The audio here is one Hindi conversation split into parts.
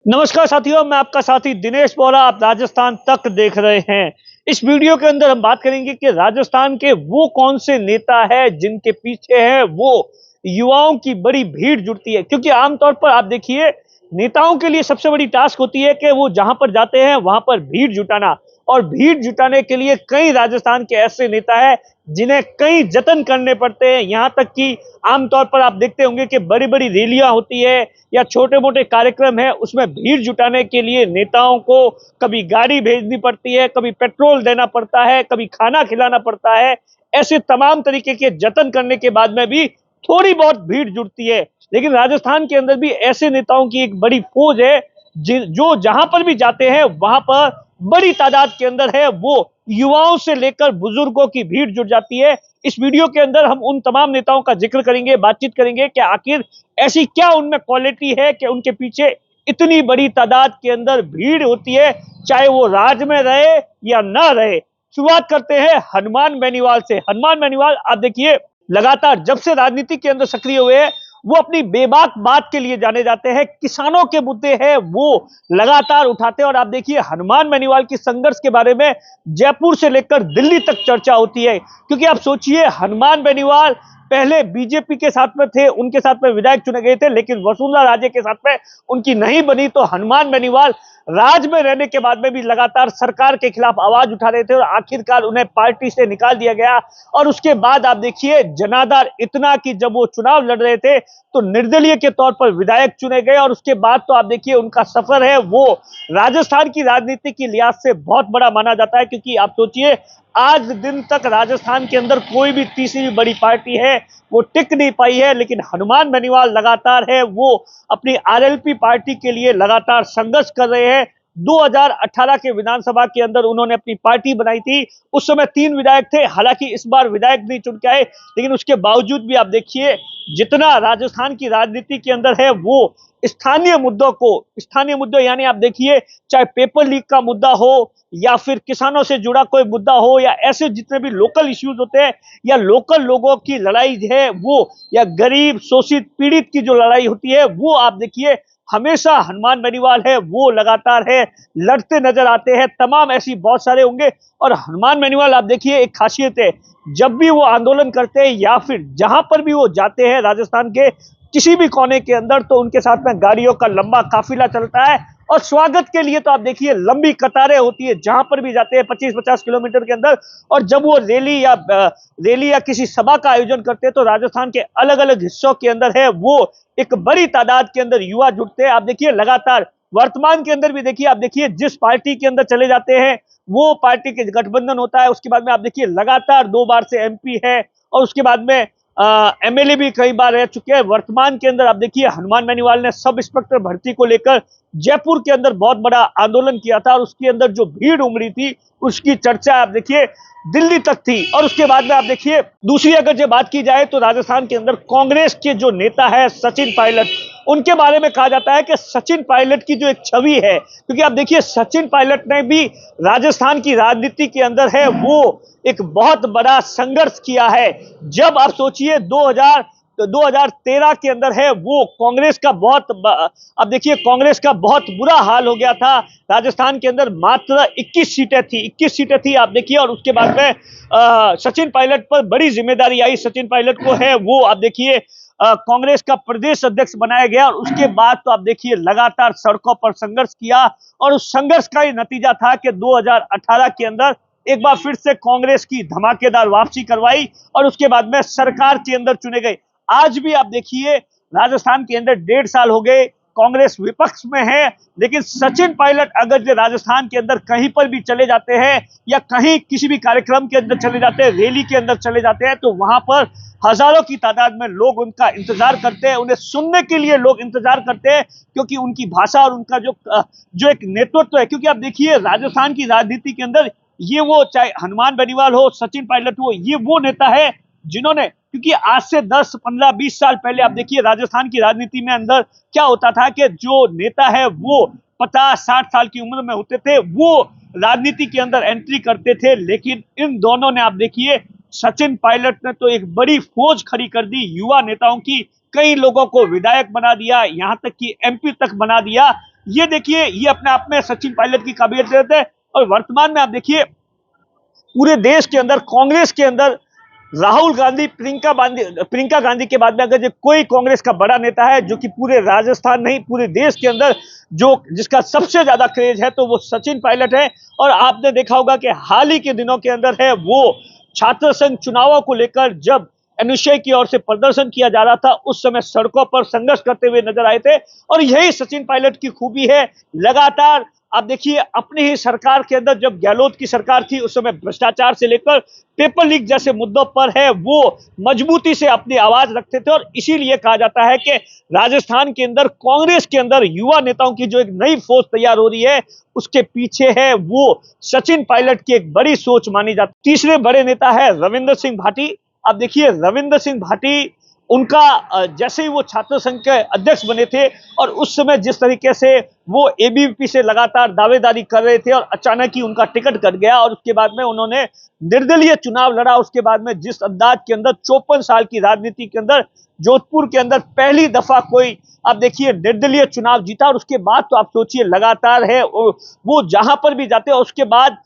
नमस्कार साथियों, मैं आपका साथी दिनेश बोरा। आप राजस्थान तक देख रहे हैं। इस वीडियो के अंदर हम बात करेंगे कि राजस्थान के वो कौन से नेता है जिनके पीछे है वो युवाओं की बड़ी भीड़ जुटती है। क्योंकि आमतौर पर आप देखिए, नेताओं के लिए सबसे बड़ी टास्क होती है कि वो जहां पर जाते हैं वहां पर भीड़ जुटाना। और भीड़ जुटाने के लिए कई राजस्थान के ऐसे नेता है जिन्हें कई जतन करने पड़ते हैं। यहाँ तक कि आमतौर पर आप देखते होंगे कि बड़ी बड़ी रैलियां होती है या छोटे मोटे कार्यक्रम है, उसमें भीड़ जुटाने के लिए नेताओं को कभी गाड़ी भेजनी पड़ती है, कभी पेट्रोल देना पड़ता है, कभी खाना खिलाना पड़ता है। ऐसे तमाम तरीके के जतन करने के बाद में भी थोड़ी बहुत भीड़ जुटती है। लेकिन राजस्थान के अंदर भी ऐसे नेताओं की एक बड़ी फौज है जो जहां पर भी जाते हैं वहां पर बड़ी तादाद के अंदर है वो युवाओं से लेकर बुजुर्गों की भीड़ जुट जाती है। इस वीडियो के अंदर हम उन तमाम नेताओं का जिक्र करेंगे, बातचीत करेंगे कि आखिर ऐसी क्या उनमें क्वालिटी है कि उनके पीछे इतनी बड़ी तादाद के अंदर भीड़ होती है, चाहे वो राज में रहे या ना रहे। शुरुआत करते हैं हनुमान बेनीवाल से। हनुमान बेनीवाल आप देखिए, लगातार जब से राजनीति के अंदर सक्रिय हुए हैं वो अपनी बेबाक बात के लिए जाने जाते हैं। किसानों के मुद्दे हैं वो लगातार उठाते हैं। और आप देखिए, हनुमान बेनीवाल की संघर्ष के बारे में जयपुर से लेकर दिल्ली तक चर्चा होती है। क्योंकि आप सोचिए, हनुमान बेनीवाल पहले बीजेपी के साथ में थे, उनके साथ में विधायक चुने गए थे, लेकिन वसुंधरा राजे के साथ में उनकी नहीं बनी। तो हनुमान बेनीवाल राज में रहने के बाद में भी लगातार सरकार के खिलाफ आवाज उठा रहे थे और आखिरकार उन्हें पार्टी से निकाल दिया गया। और उसके बाद आप देखिए, जनाधार इतना कि जब वो चुनाव लड़ रहे थे तो निर्दलीय के तौर पर विधायक चुने गए। और उसके बाद तो आप देखिए, उनका सफर है वो राजस्थान की राजनीति की लिहाज से बहुत बड़ा माना जाता है। क्योंकि आप सोचिए, आज दिन तक राजस्थान के अंदर कोई भी तीसरी बड़ी पार्टी है वो टिक नहीं पाई है, लेकिन हनुमान बेनीवाल लगातार है वो अपनी आरएलपी पार्टी के लिए लगातार संघर्ष कर रहे हैं। 2018 के विधानसभा के अंदर उन्होंने अपनी पार्टी बनाई थी। उस समय 3 विधायक थे, हालांकि इस बार विधायक नहीं चुन के आए, लेकिन उसके बावजूद भी आप देखिए, जितना राजस्थान की राजनीति के अंदर है वो स्थानीय मुद्दों यानी आप देखिए, चाहे पेपर लीक का मुद्दा हो या फिर किसानों से जुड़ा कोई मुद्दा हो या ऐसे जितने भी लोकल इश्यूज होते हैं या लोकल लोगों की लड़ाई है वो, या गरीब शोषित पीड़ित की जो लड़ाई होती है वो आप देखिए, हमेशा हनुमान बेनीवाल है वो लगातार है लड़ते नजर आते हैं। तमाम ऐसी बहुत सारे होंगे। और हनुमान बेनीवाल आप देखिए, एक खासियत है, जब भी वो आंदोलन करते हैं या फिर जहां पर भी वो जाते हैं राजस्थान के किसी भी कोने के अंदर, तो उनके साथ में गाड़ियों का लंबा काफिला चलता है। और स्वागत के लिए तो आप देखिए, लंबी कतारें होती है जहां पर भी जाते हैं 25-50 किलोमीटर के अंदर। और जब वो रैली या किसी सभा का आयोजन करते हैं तो राजस्थान के अलग अलग हिस्सों के अंदर है वो एक बड़ी तादाद के अंदर युवा जुटते हैं। आप देखिए, लगातार वर्तमान के अंदर भी देखिए, आप देखिए जिस पार्टी के अंदर चले जाते हैं वो पार्टी के गठबंधन होता है। उसके बाद में आप देखिए, लगातार 2 बार से एमपी है और उसके बाद में एमएलए भी कई बार रह चुके हैं। वर्तमान के अंदर आप देखिए, हनुमान बेनीवाल ने सब इंस्पेक्टर भर्ती को लेकर जयपुर के अंदर बहुत बड़ा आंदोलन किया था और उसके अंदर जो भीड़ उमड़ी थी उसकी चर्चा आप देखिए दिल्ली तक थी। और उसके बाद में आप देखिए, दूसरी अगर जो बात की जाए तो राजस्थान के अंदर कांग्रेस के जो नेता है सचिन पायलट, उनके बारे में कहा जाता है कि सचिन पायलट की जो एक छवि है, क्योंकि आप देखिए, सचिन पायलट ने भी राजस्थान की राजनीति के अंदर है वो एक बहुत बड़ा संघर्ष किया है। जब आप सोचिए, 2013 के अंदर है वो कांग्रेस का अब देखिए, कांग्रेस का बहुत बुरा हाल हो गया था। राजस्थान के अंदर मात्र 21 सीटें थी आप देखिए। और उसके बाद में सचिन पायलट पर बड़ी जिम्मेदारी आई। सचिन पायलट को है वो आप देखिए, कांग्रेस का प्रदेश अध्यक्ष बनाया गया। और उसके बाद तो आप देखिए, लगातार सड़कों पर संघर्ष किया और उस संघर्ष का ही नतीजा था कि 2018 के अंदर एक बार फिर से कांग्रेस की धमाकेदार वापसी करवाई और उसके बाद में सरकार के अंदर चुने गए। आज भी आप देखिए, राजस्थान के अंदर 1.5 साल हो गए, कांग्रेस विपक्ष में है, लेकिन सचिन पायलट अगर जो राजस्थान के अंदर कहीं पर भी चले जाते हैं या कहीं किसी भी कार्यक्रम के अंदर चले जाते हैं, रैली के अंदर चले जाते हैं, तो वहां पर हजारों की तादाद में लोग उनका इंतजार करते हैं, उन्हें सुनने के लिए लोग इंतजार करते हैं। क्योंकि उनकी भाषा और उनका जो एक नेतृत्व है, क्योंकि आप देखिए, राजस्थान की राजनीति के अंदर ये वो, चाहे हनुमान बेनीवाल हो, सचिन पायलट हो, ये वो नेता है जिन्होंने, क्योंकि आज से 10, 15, 20 साल पहले आप देखिए, राजस्थान की राजनीति में अंदर क्या होता था कि जो नेता है वो 50-60 साल की उम्र में होते थे, वो राजनीति के अंदर एंट्री करते थे। लेकिन इन दोनों ने आप देखिए, सचिन पायलट ने तो एक बड़ी फौज खड़ी कर दी युवा नेताओं की, कई लोगों को विधायक बना दिया, यहां तक कि एमपी तक बना दिया। ये देखिए, ये अपने आप में सचिन पायलट की काबिलियत है। और वर्तमान में आप देखिए पूरे देश के अंदर कांग्रेस के अंदर राहुल गांधी, प्रियंका गांधी के बाद में अगर जो कोई कांग्रेस का बड़ा नेता है जो कि पूरे राजस्थान नहीं पूरे देश के अंदर जो जिसका सबसे ज्यादा क्रेज है तो वो सचिन पायलट है। और आपने देखा होगा कि हाल ही के दिनों के अंदर है वो छात्र संघ चुनावों को लेकर जब एनएसयूआई की ओर से प्रदर्शन किया जा रहा था उस समय सड़कों पर संघर्ष करते हुए नजर आए थे। और यही सचिन पायलट की खूबी है। लगातार आप देखिए अपनी ही सरकार के अंदर जब गहलोत की सरकार थी उस समय भ्रष्टाचार से लेकर पेपर लीक जैसे मुद्दों पर है वो मजबूती से अपनी आवाज रखते थे। और इसीलिए कहा जाता है कि राजस्थान के अंदर कांग्रेस के अंदर युवा नेताओं की जो एक नई फौज तैयार हो रही है उसके पीछे है वो सचिन पायलट की एक बड़ी सोच मानी जाती। तीसरे बड़े नेता है रविंद्र सिंह भाटी। आप देखिए रविंद्र सिंह भाटी उनका जैसे ही वो छात्र संघ के अध्यक्ष बने थे और उस समय जिस तरीके से वो एबीवीपी से लगातार दावेदारी कर रहे थे और अचानक ही उनका टिकट कट गया और उसके बाद में उन्होंने निर्दलीय चुनाव लड़ा। उसके बाद में जिस अंदाज के अंदर 54 साल की राजनीति के अंदर जोधपुर के अंदर पहली दफा कोई आप देखिए निर्दलीय चुनाव जीता। और उसके बाद तो आप सोचिए लगातार है वो जहां पर भी जाते हैं उसके बाद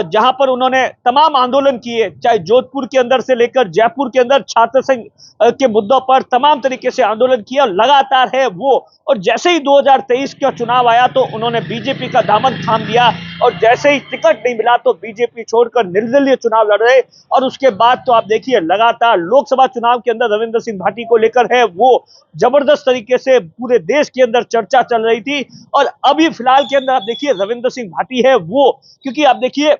जहां पर उन्होंने तमाम आंदोलन किए चाहे जोधपुर के अंदर से लेकर जयपुर के अंदर छात्र संघ के मुद्दों पर तमाम तरीके से आंदोलन किया लगातार है वो। और जैसे ही 2023 का चुनाव आया तो उन्होंने बीजेपी का दामन थाम दिया और जैसे ही टिकट नहीं मिला तो बीजेपी छोड़कर निर्दलीय चुनाव लड़ रहे। और उसके बाद तो आप देखिए लगातार लोकसभा चुनाव के अंदर रविंद्र सिंह भाटी को लेकर है वो जबरदस्त तरीके से पूरे देश के अंदर चर्चा चल रही थी। और अभी फिलहाल के अंदर आप देखिए रविंद्र सिंह भाटी है वो क्योंकि आप देखिए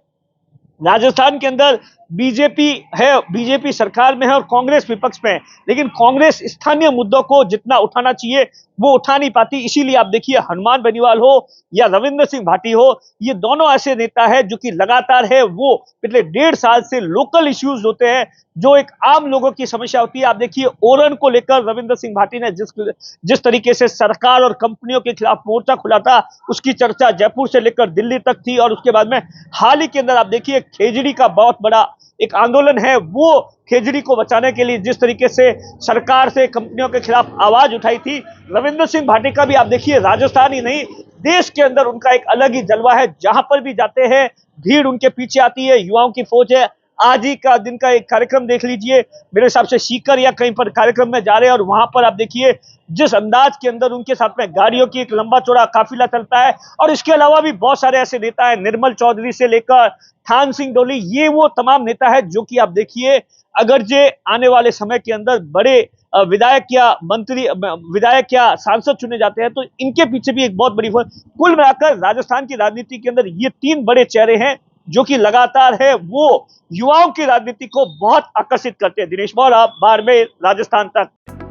राजस्थान के अंदर बीजेपी है बीजेपी सरकार में है और कांग्रेस विपक्ष में है लेकिन कांग्रेस स्थानीय मुद्दों को जितना उठाना चाहिए वो उठा नहीं पाती। इसीलिए आप देखिए हनुमान बेनीवाल हो या रविंद्र सिंह भाटी हो ये दोनों ऐसे नेता है जो कि लगातार है वो पिछले 1.5 साल से लोकल इश्यूज होते हैं जो एक आम लोगों की समस्या होती है। आप देखिए ओरन को लेकर रविंद्र सिंह भाटी ने जिस तरीके से सरकार और कंपनियों के खिलाफ मोर्चा खुला था उसकी चर्चा जयपुर से लेकर दिल्ली तक थी। और उसके बाद में हाल ही के अंदर आप देखिए खेजड़ी का बहुत बड़ा एक आंदोलन है वो खेजड़ी को बचाने के लिए जिस तरीके से सरकार से कंपनियों के खिलाफ आवाज उठाई थी। रविंद्र सिंह भाटी का भी आप देखिए राजस्थान ही नहीं देश के अंदर उनका एक अलग ही जलवा है। जहां पर भी जाते हैं भीड़ उनके पीछे आती है युवाओं की फौज है। आज ही का दिन का एक कार्यक्रम देख लीजिए मेरे हिसाब से सीकर या कहीं पर कार्यक्रम में जा रहे हैं और वहां पर आप देखिए जिस अंदाज के अंदर उनके साथ में गाड़ियों की एक लंबा चौड़ा काफिला चलता है। और इसके अलावा भी बहुत सारे ऐसे नेता हैं निर्मल चौधरी से लेकर थान सिंह डोली ये वो तमाम नेता है जो कि आप देखिए अगर जे आने वाले समय के अंदर बड़े विधायक या मंत्री विधायक या सांसद चुने जाते हैं तो इनके पीछे भी एक बहुत बड़ी कुल मिलाकर राजस्थान की राजनीति के अंदर ये 3 बड़े चेहरे हैं जो कि लगातार है वो युवाओं की राजनीति को बहुत आकर्षित करते हैं। दिनेश मौर्य, बाड़मेर, राजस्थान तक।